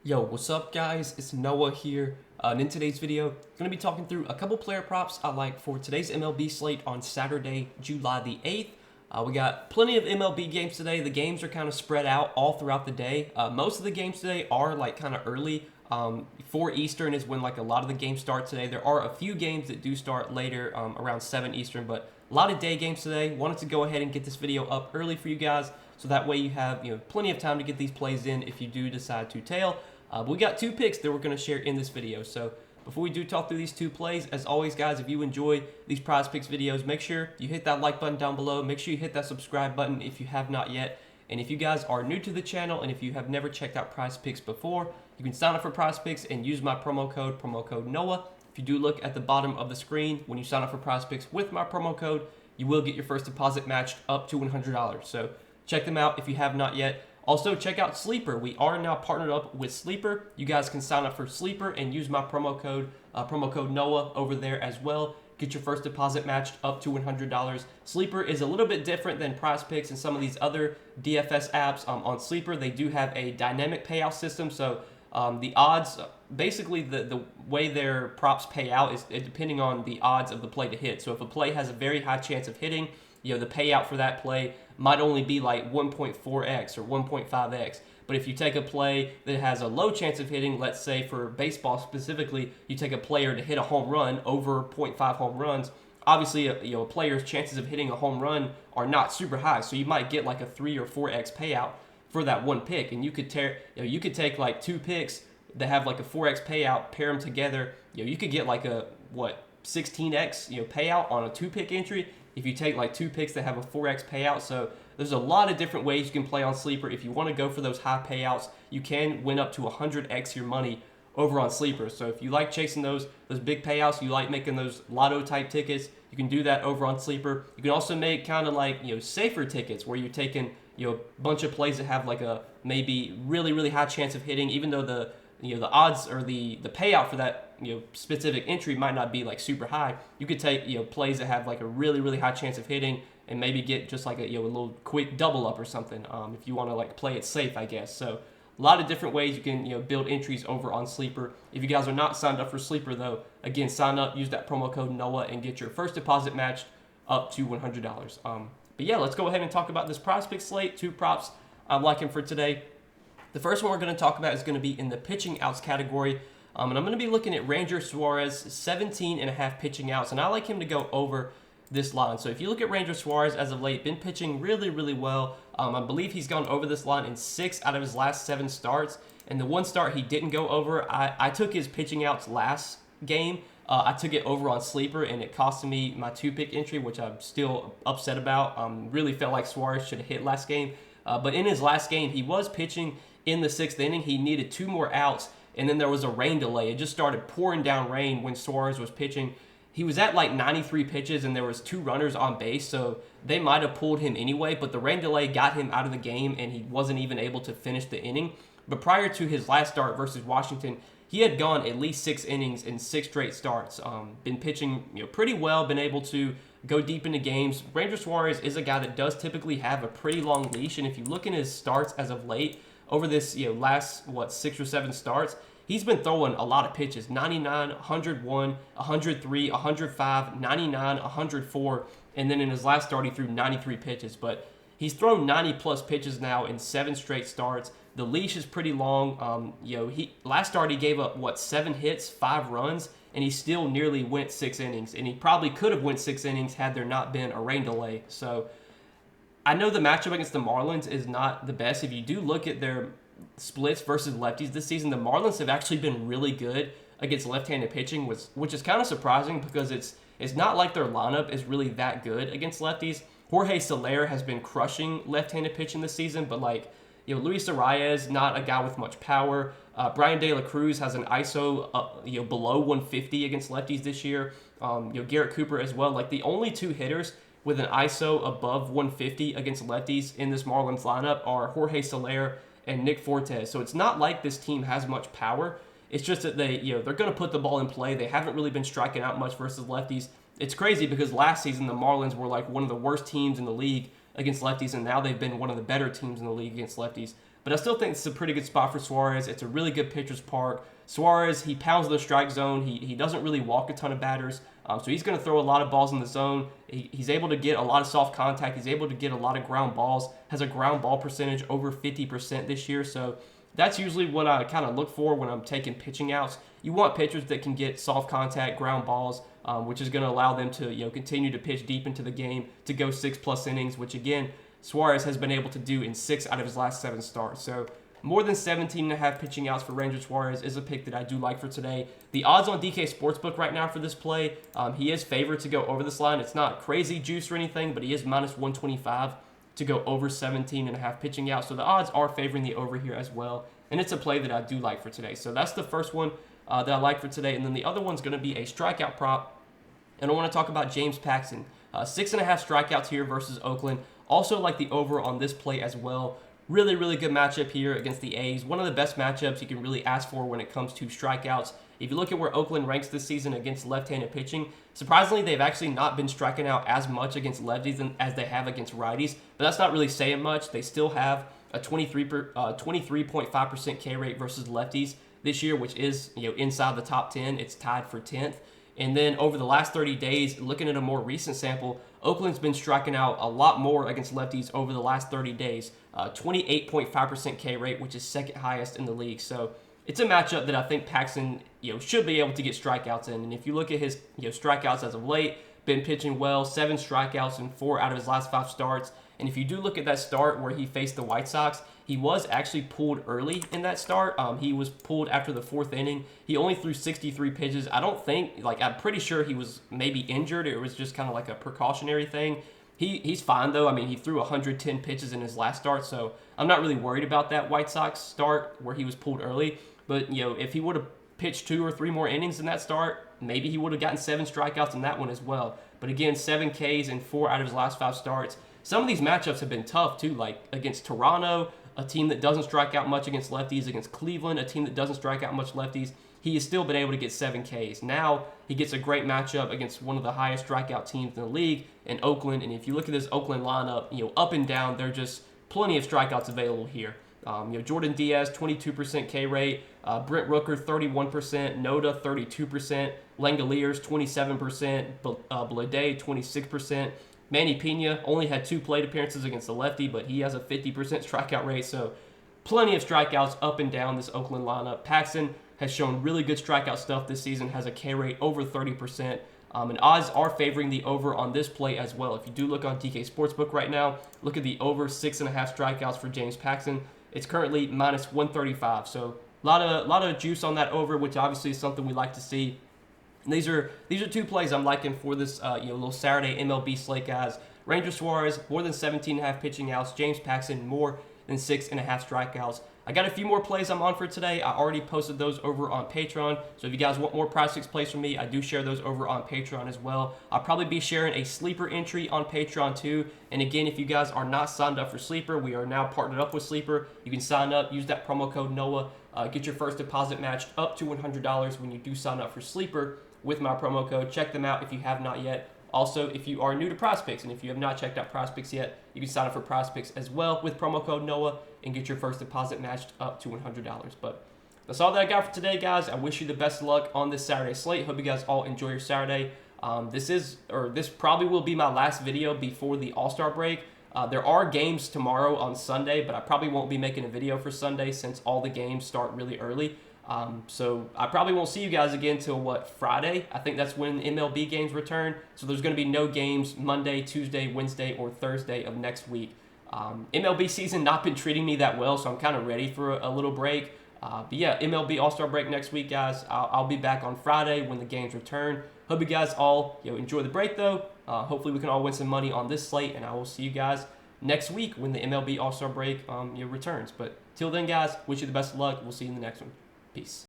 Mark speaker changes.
Speaker 1: Yo, what's up guys? It's Noah here. And in today's video, I'm going to be talking through a couple player props I like for today's MLB slate on Saturday, July the 8th. We got plenty of MLB games today. The games are kind of spread out all throughout the day. Most of the games today are like kind of early. 4 Eastern is when like a lot of the games start today. There are a few games that do start later, around 7 Eastern, but a lot of day games today. Wanted to go ahead and get this video up early for you guys, so that way you have plenty of time to get these plays in if you do decide to tail. But we got 2 picks that we're going to share in this video. So before we do talk through these 2 plays, as always, guys, if you enjoy these Prizepicks videos, make sure you hit that like button down below. Make sure you hit that subscribe button if you have not yet. And if you guys are new to the channel and if you have never checked out Prizepicks before, you can sign up for Prizepicks and use my promo code Noah. If you do look at the bottom of the screen, when you sign up for Prizepicks with my promo code, you will get your first deposit matched up to $100. So check them out if you have not yet. Also, check out Sleeper. We are now partnered up with Sleeper. You guys can sign up for Sleeper and use my promo code Noah over there as well. Get your first deposit matched up to $100. Sleeper is a little bit different than Prizepicks and some of these other DFS apps. On Sleeper, they do have a dynamic payout system. So the odds, basically the way their props pay out is depending on the odds of the play to hit. So if a play has a very high chance of hitting, the payout for that play might only be like 1.4x or 1.5x. But if you take a play that has a low chance of hitting, let's say for baseball specifically, you take a player to hit a home run over 0.5 home runs, obviously a player's chances of hitting a home run are not super high. So you might get like a 3 or 4x payout for that one pick. And you could take like 2 picks that have like a 4x payout, pair them together, you could get like a 16x payout on a 2-pick entry if you take like 2 picks that have a 4x payout. So there's a lot of different ways you can play on Sleeper. If you want to go for those high payouts, you can win up to 100x your money over on Sleeper. So if you like chasing those big payouts, you like making those lotto type tickets, you can do that over on Sleeper. You can also make kind of like safer tickets where you're taking a bunch of plays that have like a maybe really high chance of hitting, even though the odds or the payout for that specific entry might not be like super high. You could take plays that have like a really high chance of hitting and maybe get just like a little quick double up or something, if you want to like play it safe, I guess. So a lot of different ways you can build entries over on Sleeper. If you guys are not signed up for Sleeper though, again, sign up, use that promo code Noah, and get your first deposit matched up to $100. But yeah, let's go ahead and talk about this Prizepicks slate. 2 props I'm liking for today. The first one we're going to talk about is going to be in the pitching outs category. And I'm going to be looking at Ranger Suarez, 17.5 pitching outs. And I like him to go over this line. So if you look at Ranger Suarez as of late, been pitching really well. I believe he's gone over this line in 6 out of his last 7 starts. And the one start he didn't go over, I took his pitching outs last game. I took it over on Sleeper, and it costed me my 2-pick entry, which I'm still upset about. Really felt like Suarez should have hit last game. But in his last game, he was pitching in the 6th inning. He needed 2 more outs, and then there was a rain delay. It just started pouring down rain when Suarez was pitching. He was at like 93 pitches, and there was 2 runners on base, so they might have pulled him anyway, but the rain delay got him out of the game, and he wasn't even able to finish the inning. But prior to his last start versus Washington, he had gone at least 6 innings in 6 straight starts. Been pitching pretty well, been able to go deep into games. Ranger Suarez is a guy that does typically have a pretty long leash, and if you look in his starts as of late, over this last 6 or 7 starts, he's been throwing a lot of pitches: 99, 101, 103, 105, 99, 104, and then in his last start he threw 93 pitches. But he's thrown 90 plus pitches now in 7 straight starts. The leash is pretty long. Last start he gave up 7 hits, 5 runs, and he still nearly went 6 innings. And he probably could have went 6 innings had there not been a rain delay. So I know the matchup against the Marlins is not the best. If you do look at their splits versus lefties this season, the Marlins have actually been really good against left-handed pitching, which is kind of surprising because it's not like their lineup is really that good against lefties. Jorge Soler has been crushing left-handed pitching this season, but Luis Arias, not a guy with much power. Brian De La Cruz has an ISO below 150 against lefties this year. Garrett Cooper as well. Like the only 2 hitters with an ISO above 150 against lefties in this Marlins lineup are Jorge Soler and Nick Fortes. So it's not like this team has much power. It's just that they're going to put the ball in play. They haven't really been striking out much versus lefties. It's crazy because last season the Marlins were like one of the worst teams in the league against lefties, and now they've been one of the better teams in the league against lefties. but I still think it's a pretty good spot for Suarez. It's a really good pitcher's park. Suarez, he pounds the strike zone. He doesn't really walk a ton of batters, so he's going to throw a lot of balls in the zone. He's able to get a lot of soft contact. He's able to get a lot of ground balls. Has a ground ball percentage over 50% this year, so that's usually what I kind of look for when I'm taking pitching outs. You want pitchers that can get soft contact, ground balls, which is going to allow them to continue to pitch deep into the game, to go 6+ innings, which again, Suarez has been able to do in 6 out of his last 7 starts. So more than 17.5 pitching outs for Ranger Suarez is a pick that I do like for today. The odds on DK Sportsbook right now for this play, he is favored to go over this line. It's not crazy juice or anything, but he is -125 to go over 17.5 pitching outs. So the odds are favoring the over here as well. And it's a play that I do like for today. So that's the first one that I like for today. And then the other one's going to be a strikeout prop. And I want to talk about James Paxton. 6.5 strikeouts here versus Oakland. Also like the over on this play as well. Really, really good matchup here against the A's. One of the best matchups you can really ask for when it comes to strikeouts. If you look at where Oakland ranks this season against left-handed pitching, surprisingly, they've actually not been striking out as much against lefties as they have against righties. But that's not really saying much. They still have a 23.5% K rate versus lefties this year, which is inside the top 10. It's tied for 10th. And then over the last 30 days, looking at a more recent sample, Oakland's been striking out a lot more against lefties over the last 30 days. 28.5% K rate, which is second highest in the league. So it's a matchup that I think Paxton should be able to get strikeouts in. And if you look at his strikeouts as of late, been pitching well, 7 strikeouts in 4 out of his last 5 starts. And if you do look at that start where he faced the White Sox, he was actually pulled early in that start. He was pulled after the 4th inning. He only threw 63 pitches. I don't think, I'm pretty sure he was maybe injured. It was just kind of like a precautionary thing. He's fine, though. I mean, he threw 110 pitches in his last start, so I'm not really worried about that White Sox start where he was pulled early. But, if he would have pitched 2 or 3 more innings in that start, maybe he would have gotten 7 strikeouts in that one as well. But again, 7 Ks in 4 out of his last 5 starts. Some of these matchups have been tough, too, like against Toronto, a team that doesn't strike out much against lefties, against Cleveland, a team that doesn't strike out much lefties. He has still been able to get 7 Ks. Now he gets a great matchup against one of the highest strikeout teams in the league in Oakland. And if you look at this Oakland lineup, up and down, there's just plenty of strikeouts available here. Jordan Diaz, 22% K rate. Brent Rooker, 31%. Noda, 32%. Langoliers, 27%. Blade, 26%. Manny Pena only had 2 plate appearances against the lefty, but he has a 50% strikeout rate. So plenty of strikeouts up and down this Oakland lineup. Paxton has shown really good strikeout stuff this season, has a K rate over 30%. And odds are favoring the over on this play as well. If you do look on DK Sportsbook right now, look at the over 6.5 strikeouts for James Paxton. It's currently -135. So a lot of juice on that over, which obviously is something we like to see. And these are 2 plays I'm liking for this little Saturday MLB slate, guys. Ranger Suarez, more than 17.5 pitching outs. James Paxton, more than 6.5 strikeouts. I got a few more plays I'm on for today. I already posted those over on Patreon. So if you guys want more Prizepicks plays from me, I do share those over on Patreon as well. I'll probably be sharing a sleeper entry on Patreon too. And again, if you guys are not signed up for Sleeper, we are now partnered up with Sleeper. You can sign up, use that promo code NOAH, get your first deposit matched up to $100 when you do sign up for Sleeper with my promo code. Check them out if you have not yet. Also, if you are new to Prizepicks and if you have not checked out Prizepicks yet, you can sign up for Prizepicks as well with promo code NOAH and get your first deposit matched up to $100. But that's all that I got for today, guys. I wish you the best of luck on this Saturday slate. Hope you guys all enjoy your Saturday. This probably will be my last video before the All-Star break. There are games tomorrow on Sunday, but I probably won't be making a video for Sunday since all the games start really early. So I probably won't see you guys again till Friday. I think that's when MLB games return. So there's going to be no games Monday, Tuesday, Wednesday, or Thursday of next week. MLB season not been treating me that well, so I'm kind of ready for a little break. But yeah, MLB All-Star break next week, guys. I'll be back on Friday when the games return. Hope you guys all enjoy the break, though. Hopefully we can all win some money on this slate, and I will see you guys next week when the MLB All-Star break returns. But till then, guys, wish you the best of luck. We'll see you in the next one. Peace.